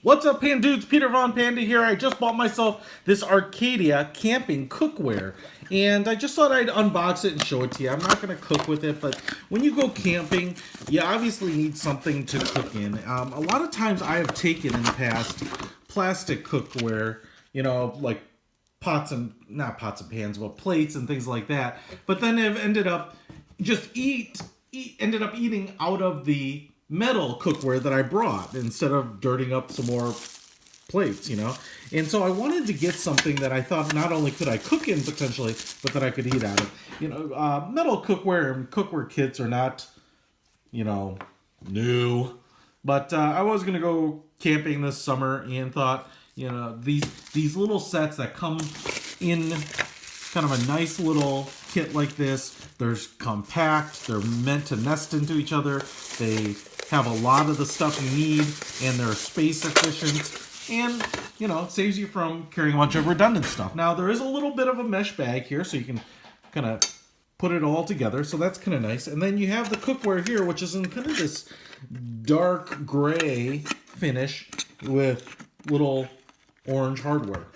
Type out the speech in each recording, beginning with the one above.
What's up, Pan Dudes? Peter Von Panda here. I just bought myself this Arcadia camping cookware, and I just thought I'd unbox it and show it to you. I'm not going to cook with it, but when you go camping, you obviously need something to cook in. A lot of times I have taken in the past plastic cookware, like not pots and pans, but plates and things like that. But then I've ended up ended up eating out of the metal cookware that I brought instead of dirtying up some more plates. And so I wanted to get something that I thought not only could I cook in potentially, but that I could eat out of. Metal cookware and cookware kits are not, new. But I was gonna go camping this summer and thought, these little sets that come in kind of a nice little kit like this. They're compact. They're meant to nest into each other. They have a lot of the stuff you need, and they're space efficient. And, it saves you from carrying a bunch of redundant stuff. Now, there is a little bit of a mesh bag here, so you can kind of put it all together. So that's kind of nice. And then you have the cookware here, which is in kind of this dark gray finish with little orange hardware.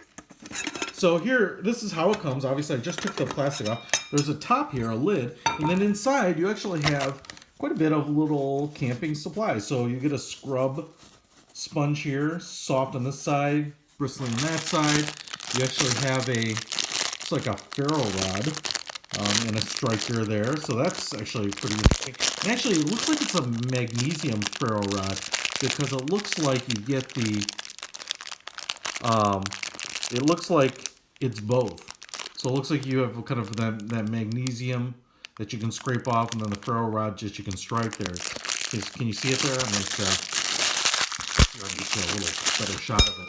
So here, this is how it comes. Obviously, I just took the plastic off. There's a top here, a lid, and then inside you actually have quite a bit of little camping supplies. So you get a scrub sponge here, soft on this side, bristling on that side. You actually have it's like a ferro rod and a striker there. So that's actually pretty interesting. And actually, it looks like it's a magnesium ferro rod because it looks like you get it looks like it's both. So it looks like you have kind of that magnesium that you can scrape off, and then the ferro rod just you can strike there. Can you see it there? I'm going to get a little better shot of it.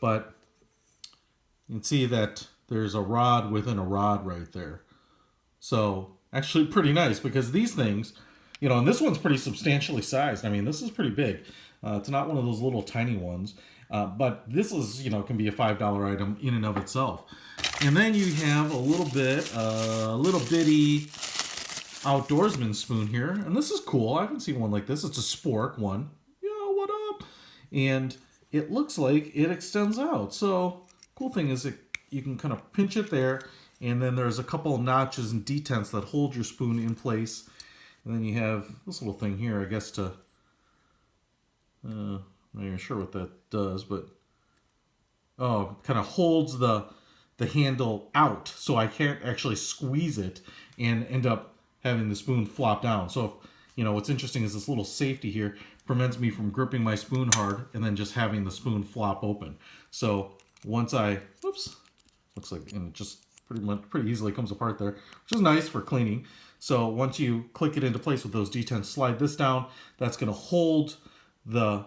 But you can see that there's a rod within a rod right there. So actually pretty nice because these things, and this one's pretty substantially sized. I mean, this is pretty big. It's not one of those little tiny ones. But this is, can be a $5 item in and of itself. And then you have a little bitty outdoorsman spoon here. And this is cool. I haven't seen one like this. It's a spork one. Yo, what up? And it looks like it extends out. So cool thing is you can kind of pinch it there. And then there's a couple of notches and detents that hold your spoon in place. And then you have this little thing here, I guess, to... I'm not even sure what that does, but kind of holds the handle out, so I can't actually squeeze it and end up having the spoon flop down. So, what's interesting is this little safety here prevents me from gripping my spoon hard and then just having the spoon flop open. So once looks like, and it just pretty easily comes apart there, which is nice for cleaning. So once you click it into place with those detents, slide this down. That's going to hold the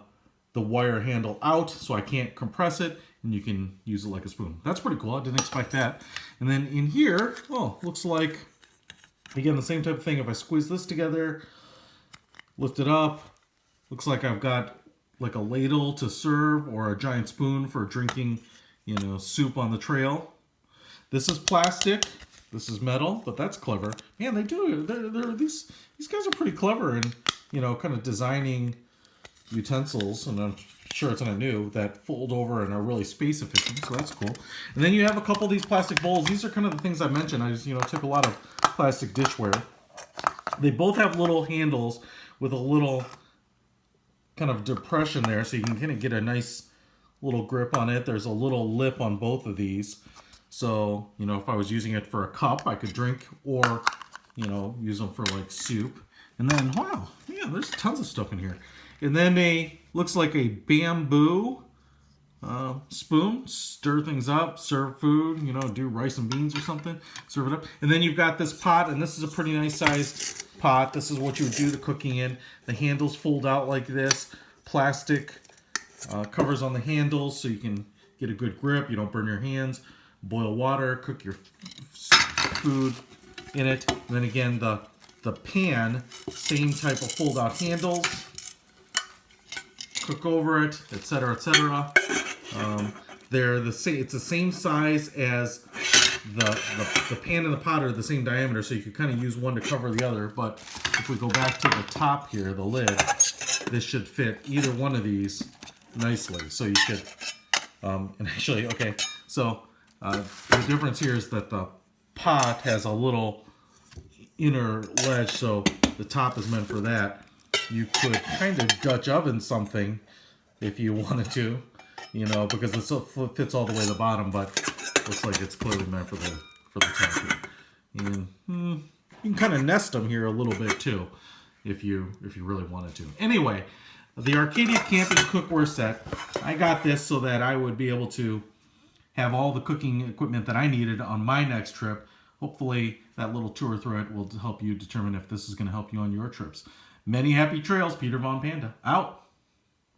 wire handle out so I can't compress it, and you can use it like a spoon. That's pretty cool. I didn't expect that. And then in here, looks like, again, the same type of thing. If I squeeze this together, lift it up, looks like I've got like a ladle to serve or a giant spoon for drinking, soup on the trail. This is plastic. This is metal, but that's clever. Man, these guys are pretty clever in, kind of designing utensils, and I'm sure it's not new, that fold over and are really space efficient, so that's cool. And then you have a couple of these plastic bowls. These are kind of the things I mentioned. I just, took a lot of plastic dishware. They both have little handles with a little kind of depression there, so you can kind of get a nice little grip on it. There's a little lip on both of these. So, if I was using it for a cup, I could drink, or, use them for like soup. And then, wow, yeah, there's tons of stuff in here. And then looks like a bamboo spoon. Stir things up, serve food, do rice and beans or something. Serve it up. And then you've got this pot, and this is a pretty nice sized pot. This is what you would do the cooking in. The handles fold out like this. Plastic covers on the handles so you can get a good grip. You don't burn your hands. Boil water, cook your food in it. And then again, the pan, same type of fold out handles. Cook over it, etc., etc. It's the same size as the pan and the pot are the same diameter, so you could kind of use one to cover the other. But if we go back to the top here, the lid, this should fit either one of these nicely. So you could, and actually, okay, so the difference here is that the pot has a little inner ledge, so the top is meant for that. You could kind of Dutch oven something if you wanted to, you know, because it so fits all the way to the bottom, but looks like it's clearly meant for the top here. And you can kind of nest them here a little bit too, if you really wanted to. Anyway, the Arcadia camping cookware set. I got this so that I would be able to have all the cooking equipment that I needed on my next trip. Hopefully that little tour through it will help you determine if this is going to help you on your trips. Many happy trails, Peter Von Panda. Out.